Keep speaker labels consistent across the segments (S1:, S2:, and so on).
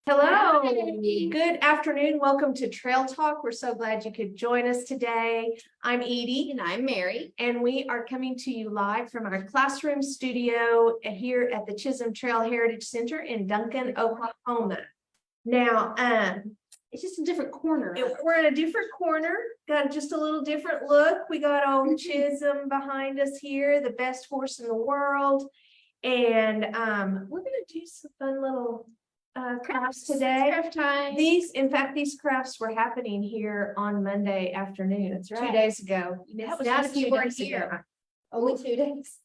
S1: Hello,
S2: Hi.
S1: good afternoon. Welcome to Trail Talk. We're so glad you could join us today. I'm Edie.
S2: And I'm Mary.
S1: And we are coming to you live from our classroom studio here at the Chisholm Trail Heritage Center in Duncan, Oklahoma. Now,
S2: It's just a different corner.
S1: we're in a different corner, got just a little different look. We got old Chisholm behind us here, the best horse in the world. And we're gonna do some fun little crafts today.
S2: Craft time.
S1: In fact, these crafts were happening here on Monday afternoon.
S2: That's
S1: 2
S2: right.
S1: days ago.
S2: That
S1: was
S2: was
S1: just
S2: if you
S1: 2
S2: weren't
S1: days ago.
S2: here. Only 2 days.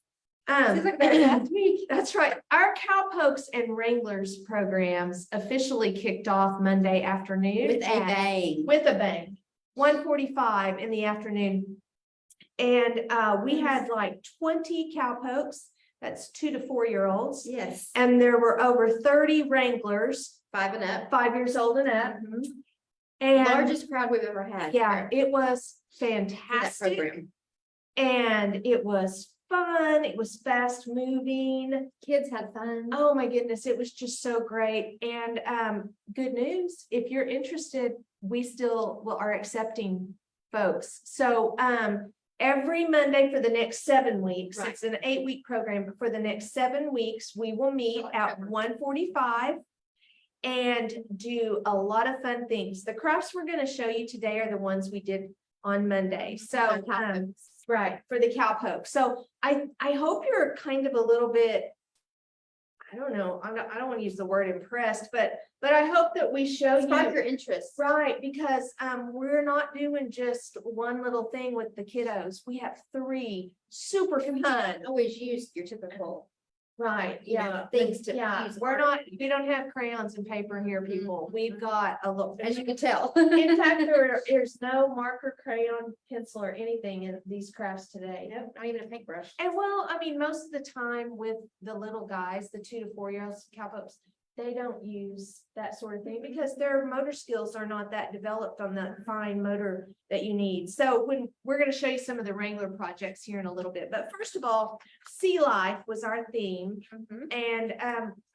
S2: Seems like that last week.
S1: That's right. Our Cowpokes and Wranglers programs officially kicked off Monday afternoon.
S2: With a bang.
S1: With a bang. 1:45 in the afternoon. And we had like 20 Cowpokes. That's 2 to 4 year olds.
S2: Yes.
S1: And there were over 30 Wranglers,
S2: 5 and up.
S1: 5 years old and up.
S2: Mhm.
S1: And
S2: Largest crowd we've ever had.
S1: yeah, it was
S2: for that
S1: fantastic.
S2: program.
S1: And it was fun. It was fast moving.
S2: Kids had fun.
S1: Oh my goodness, it was just so great. And good news, if you're interested, we still are accepting folks. So every Monday for the next 7 weeks,
S2: Right.
S1: it's an 8-week program, but for the next 7 weeks, we will meet at 1:45 and do a lot of fun things. The crafts we're going to show you today are the ones we did on Monday. So right, for the Cowpoke. So I hope you're kind of a little bit, I don't know, I don't want to use the word impressed, but I hope that we show
S2: Spark
S1: you.
S2: your interest.
S1: Right, because we're not doing just one little thing with the kiddos. We have 3 super fun.
S2: Always use your typical.
S1: Right, yeah,
S2: things to
S1: yeah,
S2: use.
S1: we don't have crayons and paper here, people. We've got a little.
S2: As you can tell.
S1: In fact, there's no marker, crayon, pencil, or anything in these crafts today.
S2: Nope, not even a paintbrush.
S1: And well, I mean, most of the time with the little guys, the 2 to 4 year olds, Cowpokes, they don't use that sort of thing because their motor skills are not that developed on the fine motor that you need. So when we're going to show you some of the Wrangler projects here in a little bit, but first of all, sea life was our theme. And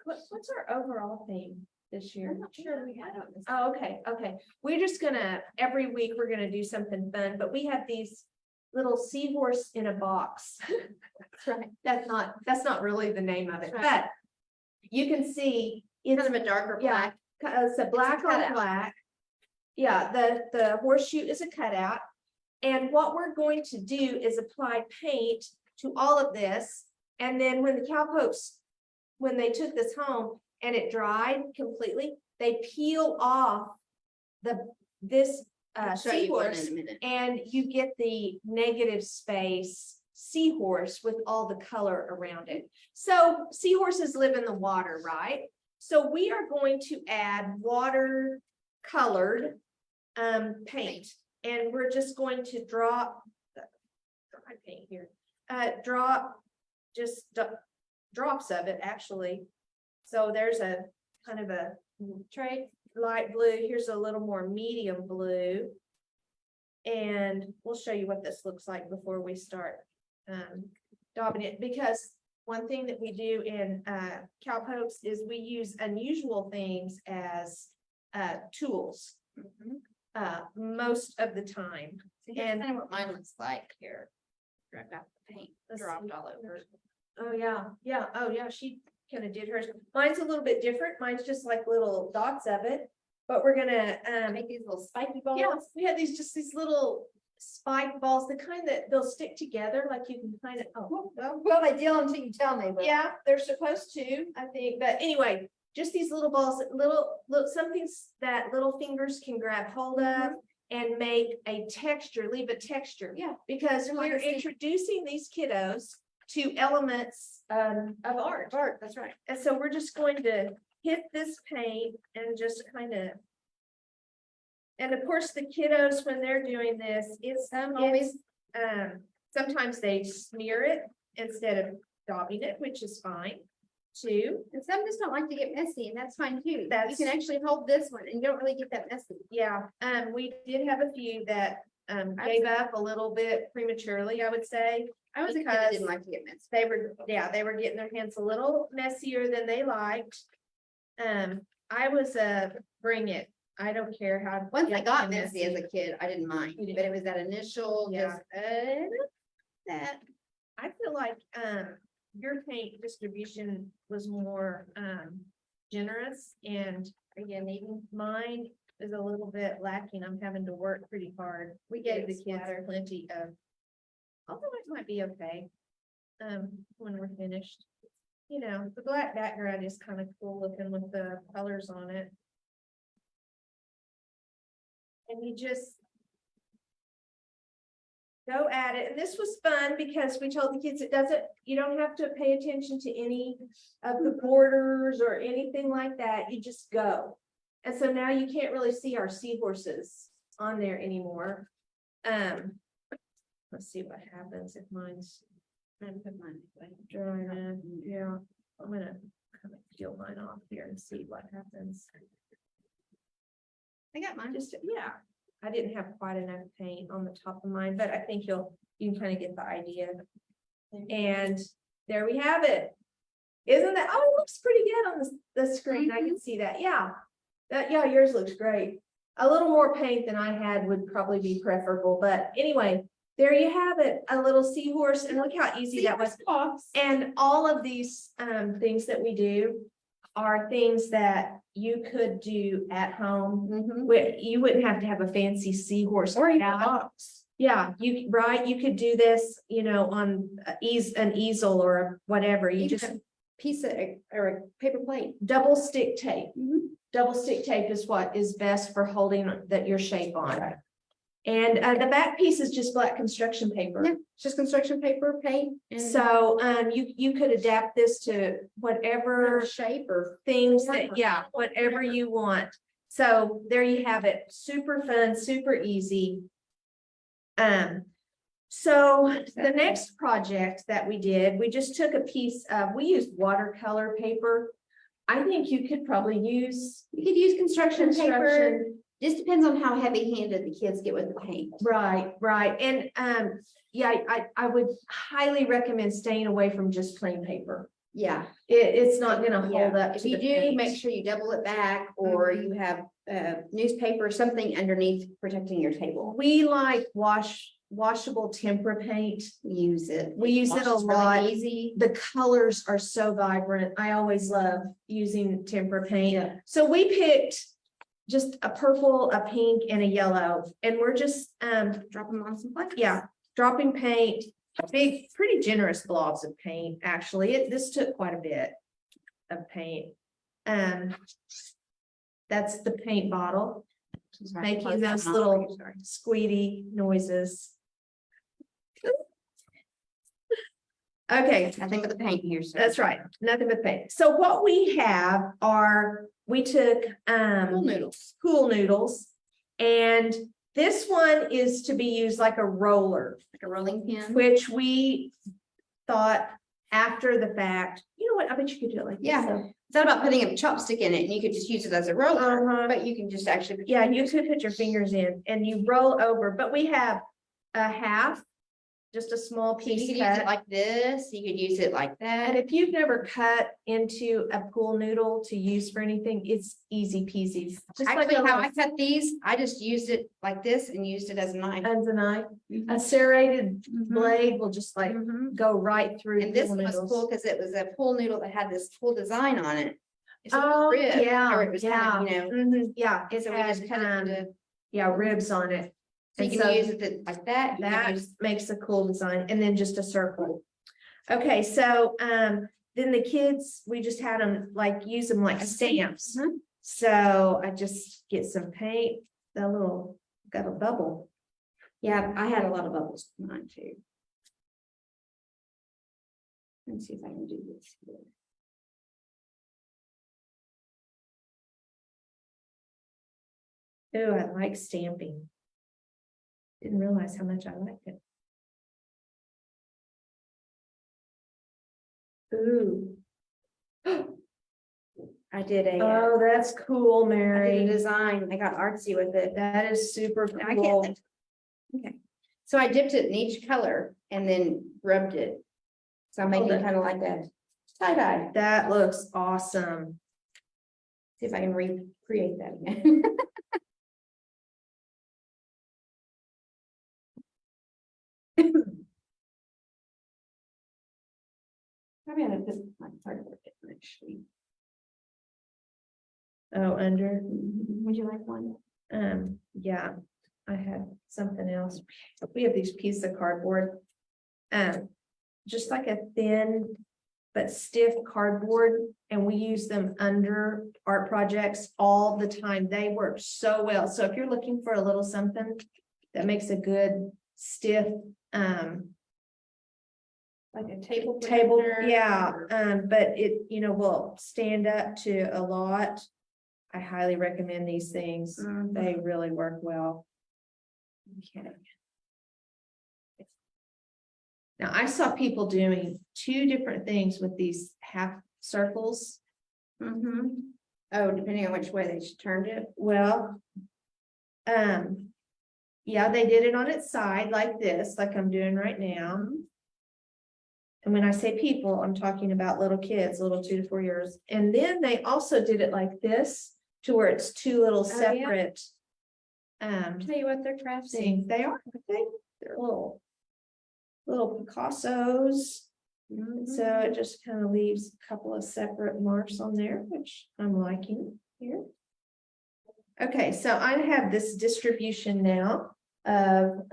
S1: what's our overall theme this year?
S2: I'm not sure we had on this.
S1: Oh, okay. We're just gonna, every week, we're gonna do something fun, but we have these little seahorse in a box.
S2: That's right.
S1: That's not really the name of it,
S2: Right.
S1: but you can see it's
S2: Kind of a darker
S1: yeah,
S2: black.
S1: it's a black on
S2: cutout.
S1: black. Yeah, the horseshoe is a cutout. And what we're going to do is apply paint to all of this. And then when the Cowpokes, when they took this home and it dried completely, they peel off this
S2: I'll show you one
S1: seahorse,
S2: in a minute.
S1: and you get the negative space seahorse with all the color around it. So seahorses live in the water, right? So we are going to add water colored paint, and we're just going to drop dry paint here. Drop just drops of it actually. So there's a kind of a tray light blue. Here's a little more medium blue. And we'll show you what this looks like before we start daubing it, because one thing that we do in Cowpokes is we use unusual things as tools most of the time.
S2: So here's
S1: And-
S2: kind of what mine looks like here. I've got the paint
S1: Let's
S2: dropped
S1: see.
S2: all over.
S1: Oh, yeah. Oh, yeah, she kind of did hers. Mine's a little bit different. Mine's just like little dots of it. But we're gonna
S2: Make these little spiky balls.
S1: yeah, we have these little spike balls, the kind that they'll stick together, like you can kind of, oh.
S2: Well, they deal until you tell me. But
S1: Yeah, they're supposed to, I think, but anyway, just these little balls, little something that little fingers can grab hold of and make a texture, leave a texture.
S2: Yeah.
S1: Because
S2: Like
S1: we're
S2: a stick.
S1: introducing these kiddos to elements of art.
S2: Art, that's right.
S1: And so we're just going to hit this paint and just kind of. And of course, the kiddos, when they're doing this, sometimes they smear it instead of daubing it, which is fine too.
S2: And some just don't like to get messy, and that's fine too. You
S1: That's-
S2: can actually hold this one and you don't really get that messy.
S1: Yeah, we did have a few that gave up a little bit prematurely, I would say.
S2: I was a kid that didn't like to get messy.
S1: They were getting their hands a little messier than they liked. I was bring it. I don't care how.
S2: Once I got
S1: and
S2: messy as a kid, I didn't mind,
S1: You didn't.
S2: but it was that initial,
S1: Yeah.
S2: that.
S1: I feel like, your paint distribution was more, generous and
S2: Again, even
S1: mine is a little bit lacking. I'm having to work pretty hard. We gave the kids plenty of, although it might be okay. When we're finished, you know, the black background is kind of cool looking with the colors on it. And you just go at it. And this was fun because we told the kids you don't have to pay attention to any of the borders or anything like that. You just go. And so now you can't really see our seahorses on there anymore. Let's see what happens if mine's drying in. Yeah, I'm gonna kind of peel mine off here and see what happens.
S2: I got mine.
S1: Yeah, I didn't have quite enough paint on the top of mine, but I think you can kind of get the idea. And there we have it. Isn't that, oh, it looks pretty good on the screen. I can see that. Yeah. Yeah, yours looks great. A little more paint than I had would probably be preferable, but anyway, there you have it. A little seahorse, and look how easy that was. And all of these things that we do are things that you could do at home. You wouldn't have to have a fancy seahorse.
S2: Or even
S1: out.
S2: a box.
S1: Yeah, you could do this, you know, on an easel or whatever. You
S2: Even
S1: just
S2: a piece of, or a paper plate.
S1: double stick tape. Double stick tape is what is best for holding your shape on. And the back piece is just black construction paper.
S2: Yeah, it's just construction paper, paint. And
S1: So you could adapt this to whatever
S2: shape or
S1: things
S2: form
S1: that,
S2: or
S1: whatever you want. So there you have it. Super fun, super easy. So the next project that we did, we just took a piece of, we used watercolor paper. I think you could probably use
S2: you could use construction paper.
S1: construction.
S2: Just depends on how heavy-handed the kids get with the paint.
S1: Right. And yeah, I would highly recommend staying away from just plain paper.
S2: Yeah.
S1: It's not gonna hold
S2: Yeah.
S1: up.
S2: If
S1: to
S2: you
S1: the
S2: do,
S1: paint.
S2: make sure you double it back, or
S1: Mhm.
S2: you have newspaper, something underneath protecting your table.
S1: We like washable tempera paint.
S2: Use it.
S1: We use it a
S2: Washes really
S1: lot.
S2: Easy.
S1: The colors are so vibrant. I always love using tempera paint.
S2: Yeah.
S1: So we picked just a purple, a pink, and a yellow, and we're just
S2: Drop them on some plates.
S1: yeah, dropping paint, big, pretty generous blobs of paint, actually. This took quite a bit of paint. That's the paint bottle, making those little squeaky noises. Okay,
S2: Nothing but the paint here, so.
S1: that's right, nothing but paint. So what we have are, we took
S2: Pool noodles.
S1: pool noodles, and this one is to be used like a roller,
S2: Like a rolling pin.
S1: which we thought after the fact, you know what, I bet you could do it like this.
S2: Yeah.
S1: So,
S2: It's not about putting a chopstick in it, and you could just use it as a roller,
S1: Uh-huh.
S2: but you can just actually.
S1: yeah, you could put your fingers in and you roll over, but we have a half, just a small
S2: So you
S1: piece
S2: could use it
S1: cut.
S2: like this, you could use it like
S1: And
S2: that.
S1: if you've never cut into a pool noodle to use for anything, it's easy peasy. Just like
S2: Actually,
S1: a
S2: how I
S1: little-
S2: cut these, I just used it like this and used it as a knife.
S1: as a knife,
S2: Mhm.
S1: a serrated
S2: Mhm.
S1: blade will just like
S2: Mhm.
S1: go right through.
S2: And this
S1: pool
S2: was
S1: noodles.
S2: cool because it was a pool noodle that had this cool design on it. So it was
S1: Oh,
S2: ribbed,
S1: yeah,
S2: or it was kind of, you know,
S1: Mhm, yeah, it
S2: so we just
S1: had,
S2: cut it into,
S1: yeah, ribs on it.
S2: so you
S1: And
S2: can use it like that. you can
S1: That
S2: use-
S1: makes a cool design, and then just a circle. Okay, so then the kids, we just had them like use them like stamps.
S2: Mhm.
S1: So I just get some paint, got a bubble.
S2: Yeah, I had a lot of bubbles in mine too. Let's see if I can do this. here.
S1: Ooh, I like stamping. Didn't realize how much I liked it. Ooh.
S2: I did a,
S1: Oh, that's cool,
S2: I did a
S1: Mary.
S2: design, I got artsy with it.
S1: That is super
S2: I
S1: cool.
S2: can't. Okay, so I dipped it in each color and then rubbed it. So I'm making
S1: that-
S2: kind of like a tie-dye.
S1: That looks awesome.
S2: See if I can recreate that again. Maybe I have this my cardboard different actually.
S1: Oh, under,
S2: Would you like one?
S1: yeah, I had something else. We have these pieces of cardboard. Just like a thin but stiff cardboard, and we use them under art projects all the time. They work so well. So if you're looking for a little something that makes a good stiff,
S2: Like a table.
S1: table,
S2: protector
S1: yeah,
S2: or-
S1: but it, will stand up to a lot. I highly recommend these things.
S2: Mhm.
S1: They really work well. Okay. Now, I saw people doing two different things with these half circles.
S2: Mhm. Oh, depending on which way they turned it.
S1: Well, yeah, they did it on its side like this, like I'm doing right now. And when I say people, I'm talking about little kids, little 2 to 4 years. And then they also did it like this to where it's two little
S2: yeah.
S1: separate.
S2: Tell you what, they're crafty.
S1: Things. They are, I think, they're little Picassos. So it just kind of leaves a couple of separate marks on there, which I'm liking here. Okay, so I have this distribution now of,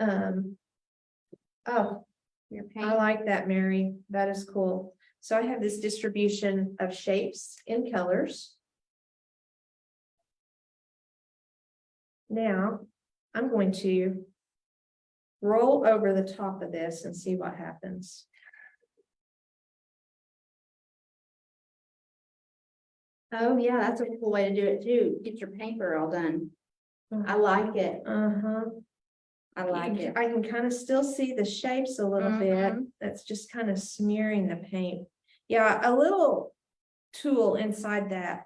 S1: oh,
S2: Your
S1: I
S2: paint.
S1: like that, Mary. That is cool. So I have this distribution of shapes in colors. Now, I'm going to roll over the top of this and see what happens.
S2: Oh, yeah, that's a cool way to do it too. Get your paper all done. I like it.
S1: Uh-huh.
S2: I like it.
S1: I can kind of still see the shapes a little bit.
S2: Mhm.
S1: That's just kind of smearing the paint. Yeah, a little tool inside that,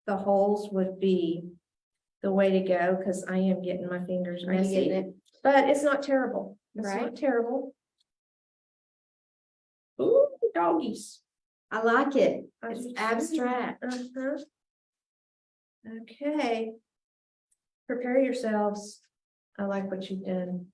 S1: the holes would be the way to go, because I am getting my fingers
S2: Are you
S1: messy.
S2: getting it?
S1: But it's not terrible. It's
S2: Right.
S1: not terrible. Ooh, doggies.
S2: I like it.
S1: I
S2: It's
S1: do too.
S2: abstract.
S1: Uh-huh. Okay. Prepare yourselves. I like what you've done.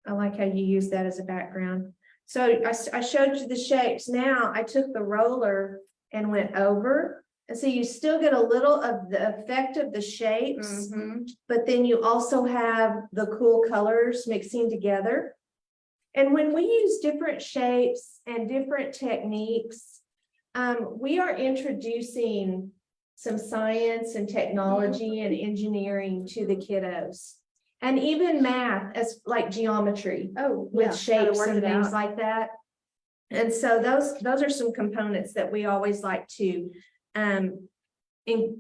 S1: I like how you use that as a background. So I showed you the shapes. Now I took the roller and went over. And so you still get a little of the effect of the shapes,
S2: Mhm.
S1: but then you also have the cool colors mixing together. And when we use different shapes and different techniques, we are introducing some science and technology and engineering to the kiddos. And even math, as like geometry
S2: Oh,
S1: with
S2: yeah, how to
S1: shapes
S2: work
S1: and
S2: it
S1: things
S2: out.
S1: like that. And so those are some components that we always like to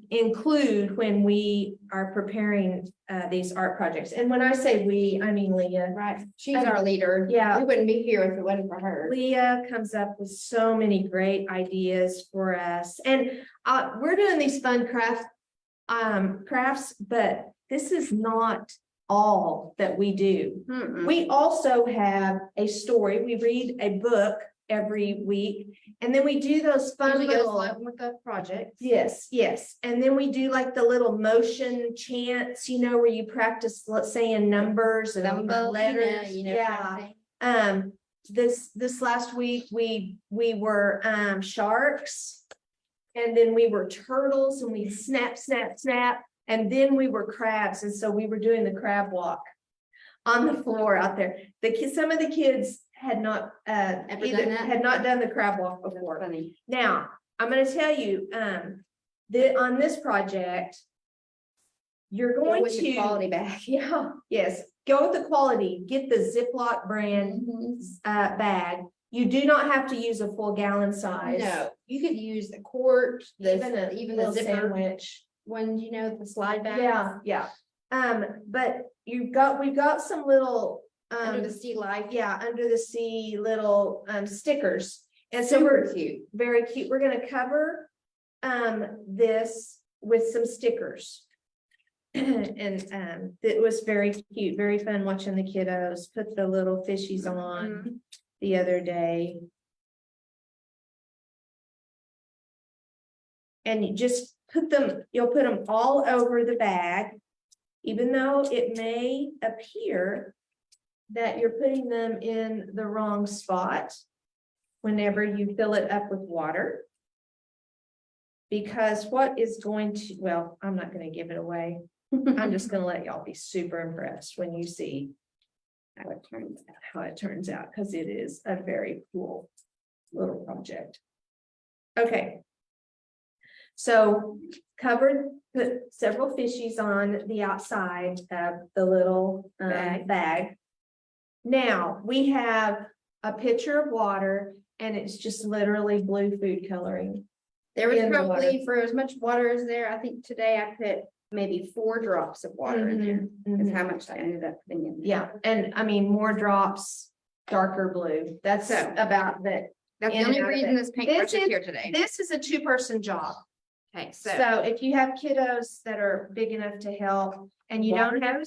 S1: include when we are preparing these art projects. And when I say we, I mean Leah.
S2: Right. She's our leader.
S1: Yeah.
S2: We wouldn't be here if it wasn't for her.
S1: Leah comes up with so many great ideas for us. And we're doing these fun crafts, but this is not all that we do.
S2: Mm-mm.
S1: We also have a story. We read a book every week, and then we do those fun
S2: Usually goes
S1: little.
S2: along with the project.
S1: Yes. And then we do like the little motion chants, where you practice, let's say, in numbers and
S2: Thumbelina,
S1: letters.
S2: kind
S1: Yeah.
S2: of thing.
S1: This last week, we were sharks, and then we were turtles, and we snap, and then we were crabs, and so we were doing the crab walk on the floor out there. Some of the kids had not
S2: Ever done that?
S1: had not done the crab walk
S2: That's
S1: before.
S2: funny.
S1: Now, I'm going to tell you, on this project, you're
S2: Go
S1: going
S2: with the
S1: to
S2: quality bag.
S1: Yeah, yes, go with the quality. Get the Ziploc brand
S2: Mhm.
S1: bag. You do not have to use a full gallon size.
S2: No, you could use the quart,
S1: Even
S2: the
S1: a
S2: even
S1: little
S2: the zipper
S1: sandwich.
S2: ones, the slide bag.
S1: Yeah. But we've got some little
S2: Under the sea life.
S1: under the sea little stickers. And so we're
S2: Super cute.
S1: very cute. We're gonna cover this with some stickers. And it was very cute, very fun watching the kiddos put the little fishies on
S2: Mhm.
S1: the other day. And you just you'll put them all over the bag, even though it may appear that you're putting them in the wrong spot whenever you fill it up with water. Because what is going to, well, I'm not going to give it away. I'm just going to let y'all be super impressed when you see how it turns out, because it is a very cool little project. Okay. So put several fishies on the outside of the little bag. Now we have a pitcher of water, and it's just literally blue food coloring.
S2: There was
S1: in the
S2: probably, for as much water as there, I think today I put maybe 4 drops of water in there. Is how much I ended up putting in.
S1: Yeah, and I mean, more drops, darker blue. That's
S2: So,
S1: about that.
S2: That's
S1: in
S2: the only
S1: and out of
S2: reason
S1: it.
S2: this paintbrush
S1: This
S2: is here today.
S1: This is a 2-person job.
S2: Okay,
S1: So if you have kiddos that are big enough to help, and you don't have,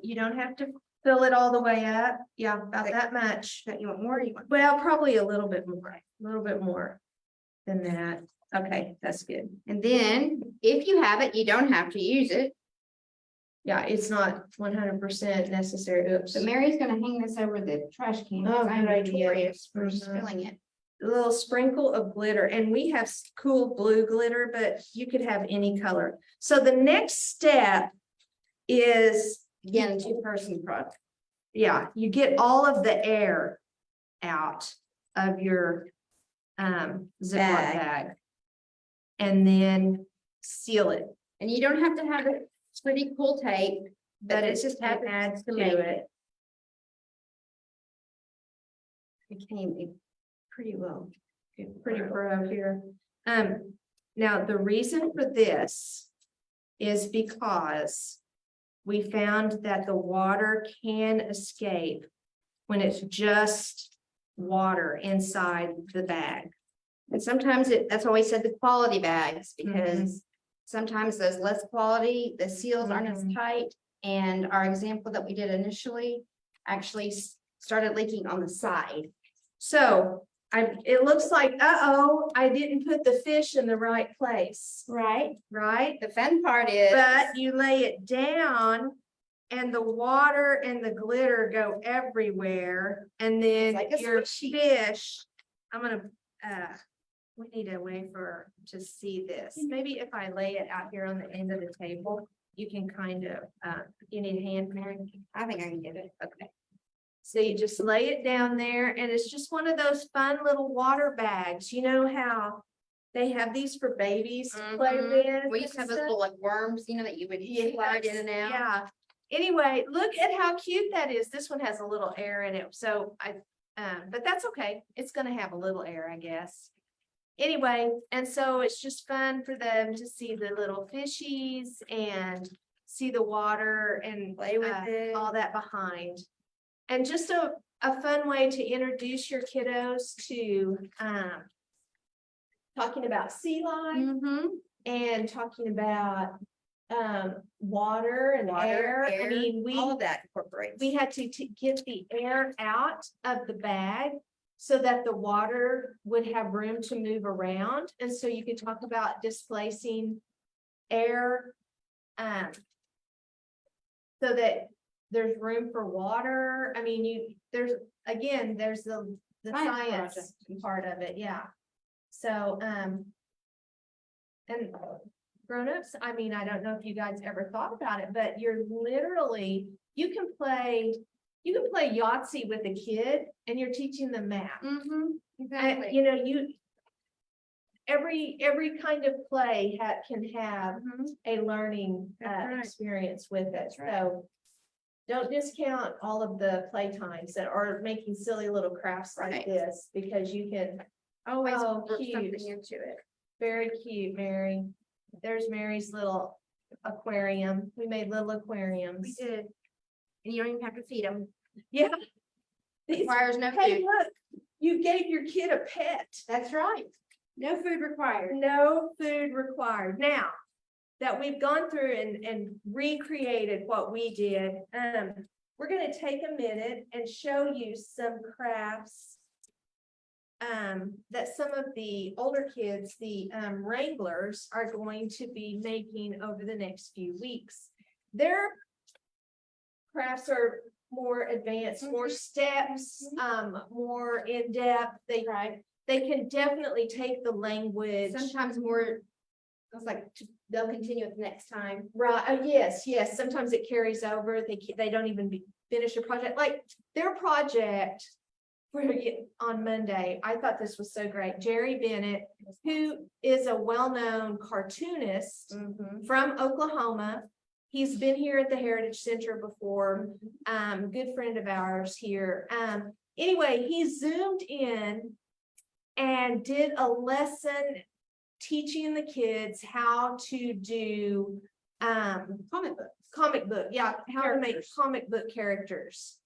S1: you don't have to fill it all the way up. Yeah, about that much.
S2: You want more? Or you want?
S1: Well, probably a little bit more than that. Okay, that's good.
S2: And then if you have it, you don't have to use it.
S1: Yeah, it's not 100% necessary. Oops.
S2: So Mary's gonna hang this over the trash can.
S1: Oh,
S2: I'm
S1: good idea.
S2: notorious for
S1: Mhm.
S2: spilling it.
S1: A little sprinkle of glitter, and we have cool blue glitter, but you could have any color. So the next step is,
S2: Again, 2-person project.
S1: yeah, you get all of the air out of your Ziploc bag. And then seal it,
S2: And you don't have to have it pretty cool tape,
S1: but
S2: it
S1: it's just
S2: happens
S1: adds to
S2: make
S1: it.
S2: became pretty well.
S1: Pretty pro here. Now the reason for this is because we found that the water can escape when it's just water inside the bag.
S2: And sometimes that's why we said the quality bags, because sometimes those less quality, the seals aren't as tight. And our example that we did initially actually started leaking on the side.
S1: So it looks like, I didn't put the fish in the right place,
S2: Right.
S1: right?
S2: The fun part is.
S1: But you lay it down and the water and the glitter go everywhere. And then
S2: It's like a
S1: your
S2: squishy.
S1: fish, I'm gonna, we need a way to see this. Maybe if I lay it out here on the end of the table, you can kind of, you need a hand, Mary?
S2: I think I can get it.
S1: Okay. So you just lay it down there, and it's just one of those fun little water bags. You know how they have these for babies to play with?
S2: We used to have those little like worms, that you would slide in and out.
S1: Yeah. Anyway, look at how cute that is. This one has a little air in it. So but that's okay. It's gonna have a little air, I guess. Anyway, and so it's just fun for them to see the little fishies and see the water and
S2: Play with it.
S1: all that behind. And just a fun way to introduce your kiddos to talking about sea life and talking about water and air. I mean,
S2: all of that incorporates.
S1: we had to get the air out of the bag so that the water would have room to move around. And so you could talk about displacing air so that there's room for water. I mean, there's the science part of it. Yeah. So, and grown-ups, I mean, I don't know if you guys ever thought about it, but you can play Yahtzee with a kid and you're teaching them math.
S2: Exactly.
S1: Every kind of play can have a learning experience with it. So don't discount all of the play times that are making silly little crafts like this, because you can
S2: Always
S1: work
S2: something
S1: cute.
S2: into it.
S1: Very cute, Mary. There's Mary's little aquarium. We made little aquariums.
S2: We did. And you don't even have to feed them.
S1: Yeah.
S2: Requires no
S1: Hey,
S2: food.
S1: look, you gave your kid a pet.
S2: That's right. No food required.
S1: No food required. Now that we've gone through and recreated what we did, we're going to take a minute and show you some crafts that some of the older kids, the Wranglers, are going to be making over the next few weeks. Their crafts are more advanced, more steps, more in-depth.
S2: Right.
S1: They can definitely take the language.
S2: Sometimes more, it's like, they'll continue it the next time.
S1: Right, yes, sometimes it carries over, they don't even finish a project, like their project. On Monday, I thought this was so great, Jerry Bennett, who is a well-known cartoonist from Oklahoma. He's been here at the Heritage Center before, good friend of ours here. Anyway, he zoomed in and did a lesson teaching the kids how to do comic book, yeah, how to make comic book characters,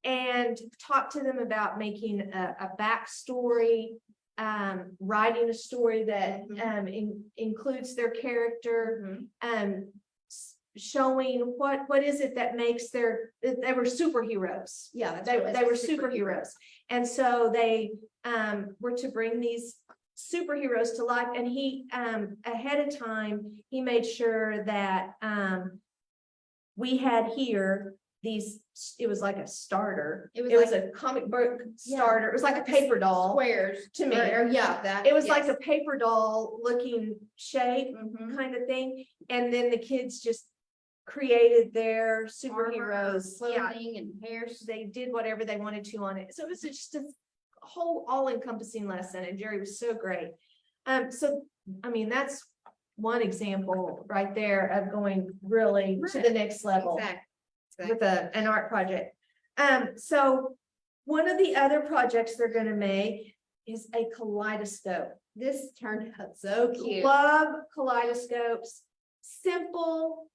S1: and talk to them about making a backstory, writing a story that includes their character, showing what is it that makes they were superheroes.
S2: Yeah,
S1: They were superheroes, and so they were to bring these superheroes to life, and he ahead of time he made sure that we had here these, it was like a starter, it was a comic book starter, it was like a paper doll
S2: Squares
S1: to me,
S2: that.
S1: it was like a paper doll looking shape kind of thing, and then the kids just created their superheroes,
S2: clothing and hairs.
S1: they did whatever they wanted to on it, so it was just a whole all-encompassing lesson, and Jerry was so great. So I mean, that's one example right there of going really to the next level with an art project. So one of the other projects they're going to make is a kaleidoscope.
S2: This turned out so cute.
S1: Love kaleidoscopes, simple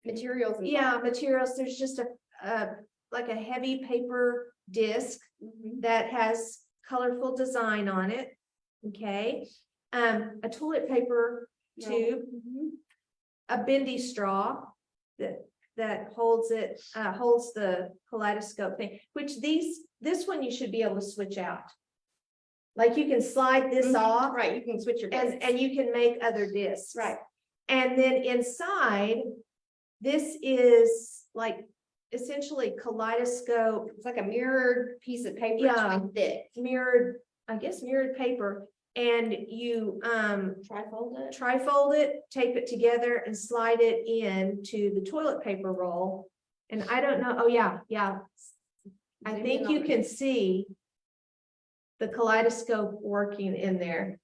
S2: Materials.
S1: materials. There's just a like a heavy paper disc that has colorful design on it. Okay. A toilet paper tube, a bendy straw that holds the kaleidoscope thing, which this one you should be able to switch out. Like you can slide this off.
S2: Right, you can switch your discs.
S1: And you can make other discs.
S2: Right.
S1: And then inside, this is like essentially kaleidoscope.
S2: It's like a mirrored piece of paper.
S1: Yeah.
S2: It's thick.
S1: Mirrored paper. And you trifold it, tape it together and slide it into the toilet paper roll. And I don't know, oh yeah. I think you can see the kaleidoscope working in there.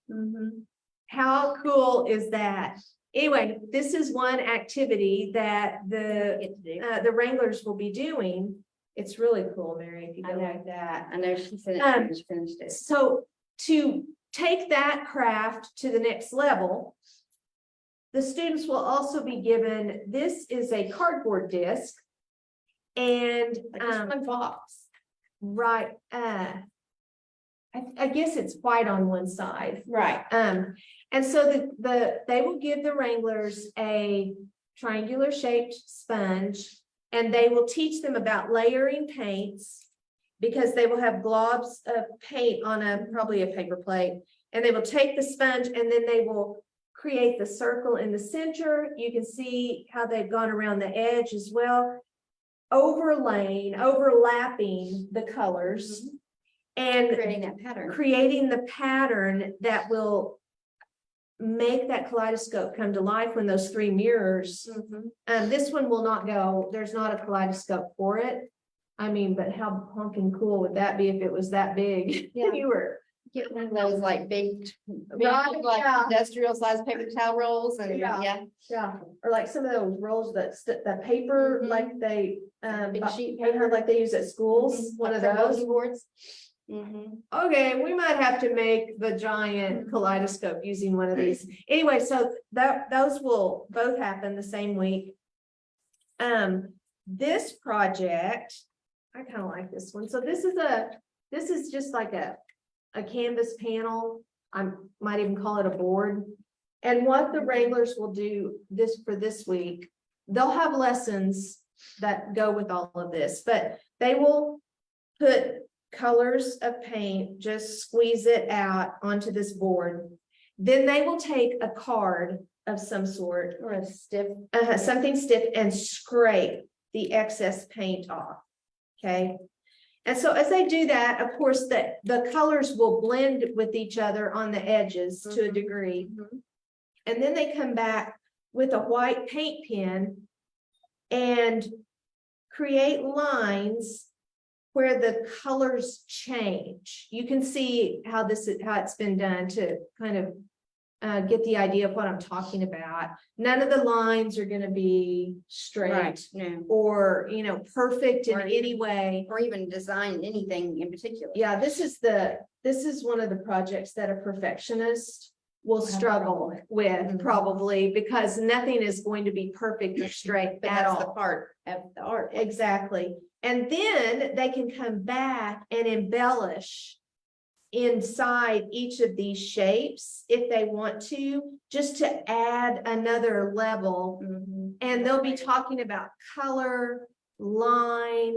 S1: How cool is that? Anyway, this is one activity that the Wranglers will be doing. It's really cool, Mary, if you go like that.
S2: I know she said she finished it.
S1: So to take that craft to the next level, the students will also be given, this is a cardboard disc, and
S2: one box.
S1: right, I guess it's white on one side.
S2: Right.
S1: And so they will give the Wranglers a triangular shaped sponge, and they will teach them about layering paints, because they will have globs of paint on probably a paper plate, and they will take the sponge and then they will create the circle in the center. You can see how they've gone around the edge as well, overlapping the colors and creating the pattern that will make that kaleidoscope come to life when those three mirrors. This one will not go, there's not a kaleidoscope for it. I mean, but how honking cool would that be if it was that big?
S2: Yeah.
S1: You were
S2: get one of those like big
S1: Right,
S2: like
S1: yeah.
S2: industrial size paper towel rolls and
S1: Yeah. Or like some of those rolls that paper, like they
S2: big sheet
S1: paper
S2: paper.
S1: like they use at schools, one of
S2: Like
S1: those.
S2: bulletin boards.
S1: Okay, we might have to make the giant kaleidoscope using one of these. Anyway, so those will both happen the same week. This project, I kind of like this one. So this is just like a canvas panel. I might even call it a board. And what the Wranglers will do for this week, they'll have lessons that go with all of this, but they will put colors of paint, just squeeze it out onto this board. Then they will take a card of some sort,
S2: Or a stiff.
S1: something stiff, and scrape the excess paint off. Okay. And so as they do that, of course, the colors will blend with each other on the edges to a degree. And then they come back with a white paint pen and create lines where the colors change. You can see how it's been done to kind of get the idea of what I'm talking about. None of the lines are going to be straight
S2: No.
S1: or, perfect in
S2: Or
S1: any way.
S2: Or even design anything in particular.
S1: Yeah, this is one of the projects that a perfectionist will struggle with probably, because nothing is going to be perfect or straight
S2: But
S1: at
S2: that's the
S1: all.
S2: part of the art.
S1: Exactly. And then they can come back and embellish inside each of these shapes if they want to, just to add another level. And they'll be talking about color, line,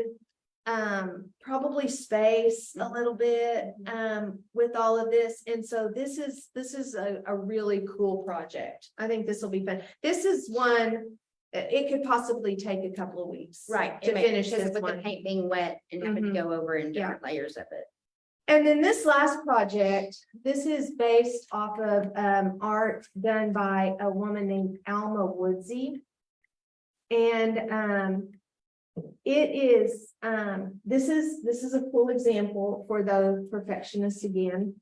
S1: probably space a little bit, with all of this. And so this is a really cool project. I think this will be fun. This is one, it could possibly take a couple of weeks.
S2: Right.
S1: To finish this
S2: with
S1: one.
S2: the paint being wet and having to go over in
S1: Yeah.
S2: different layers of it.
S1: And then this last project, this is based off of art done by a woman named Alma Woodsey. And it is, this is a cool example for those perfectionists again.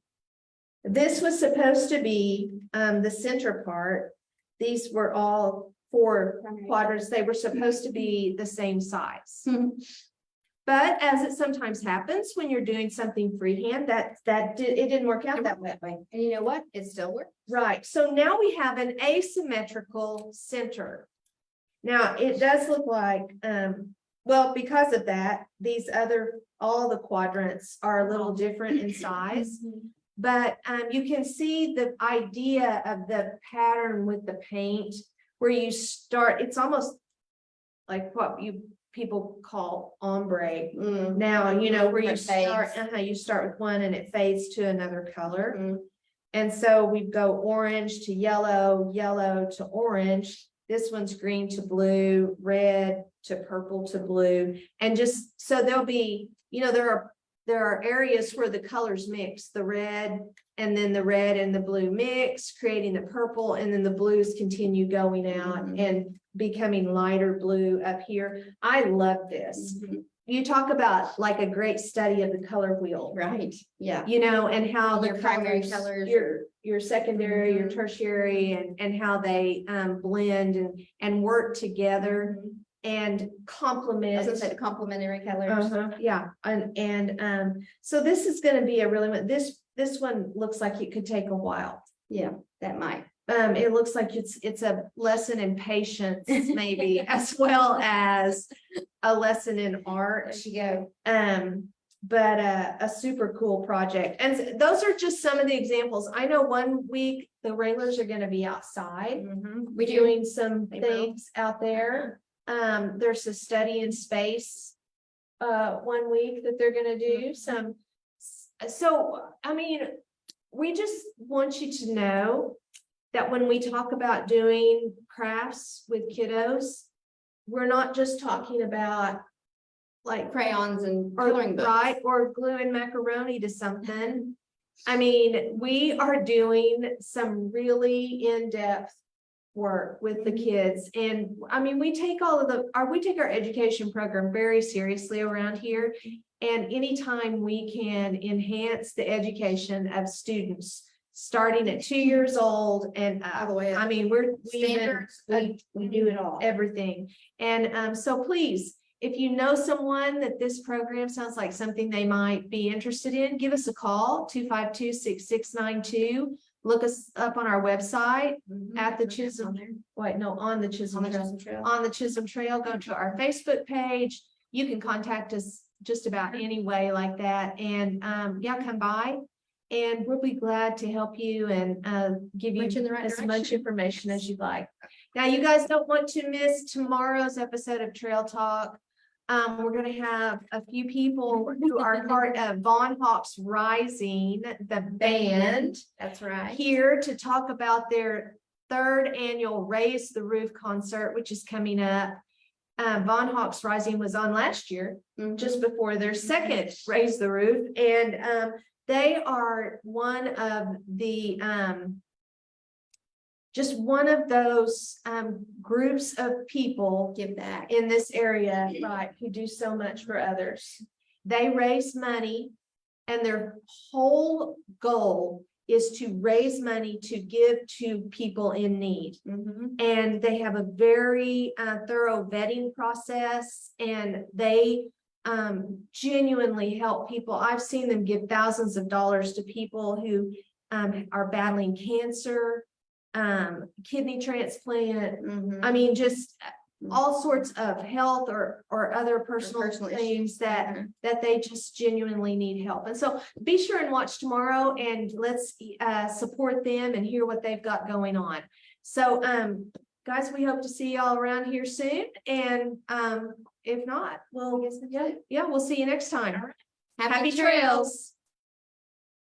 S1: This was supposed to be the center part. These were all 4 quadrants. They were supposed to be the same size. But as it sometimes happens when you're doing something freehand, it didn't work out that way.
S2: And you know what? It still works.
S1: Right. So now we have an asymmetrical center. Now it does look like, well, because of that, all the quadrants are a little different in size. But you can see the idea of the pattern with the paint where you start, it's almost like what people call ombre. Now, where you start with one and it fades to another color. And so we go orange to yellow, yellow to orange. This one's green to blue, red to purple to blue. And just so there'll be, there are areas where the colors mix, the red and then the red and the blue mix, creating the purple, and then the blues continue going out and becoming lighter blue up here. I love this. You talk about like a great study of the color wheel.
S2: Right. Yeah.
S1: And how the
S2: Your primary colors,
S1: your secondary, your tertiary, and how they blend and work together and complement.
S2: As I said, complementary colors.
S1: Yeah, and so this is going to be a really, this one looks like it could take a while.
S2: Yeah, that might.
S1: It looks like it's a lesson in patience, maybe, as well as a lesson in art.
S2: There you go.
S1: But a super cool project. And those are just some of the examples. I know one week the Wranglers are going to be outside
S2: We
S1: doing some
S2: They will.
S1: things out there. There's a study in space 1 week that they're going to do some. So, I mean, we just want you to know that when we talk about doing crafts with kiddos, we're not just talking about like
S2: crayons and coloring books.
S1: Right, or glue and macaroni to something. I mean, we are doing some really in-depth work with the kids. And I mean, we take our education program very seriously around here. And anytime we can enhance the education of students starting at 2 years old and
S2: All the way up.
S1: I mean,
S2: Standards, we do it all.
S1: everything. And so please, if you know someone that this program sounds like something they might be interested in, give us a call, 252-6692. Look us up on our website at the Chisholm. On the Chisholm Trail. On the Chisholm Trail, go to our Facebook page. You can contact us just about any way like that. And come by and we'll be glad to help you and give you
S2: Point you in the right
S1: as much
S2: direction.
S1: information as you'd like. Now, you guys don't want to miss tomorrow's episode of Trail Talk. We're gonna have a few people who are part of Von Hawks Rising, the band,
S2: That's right.
S1: here to talk about their third annual Raise the Roof concert, which is coming up. Von Hawks Rising was on last year, just before their second Raise the Roof, and they are one of the just one of those groups of people
S2: Give back.
S1: in this area, right, who do so much for others. They raise money, and their whole goal is to raise money to give to people in need. And they have a very thorough vetting process, and they genuinely help people. I've seen them give thousands of dollars to people who are battling cancer, kidney transplant. I mean, just all sorts of health or other personal things that they just genuinely need help. And so be sure and watch tomorrow, and let's support them and hear what they've got going on. So guys, we hope to see y'all around here soon, and if not, we'll we'll see you next time.
S2: Happy
S1: Happy trails.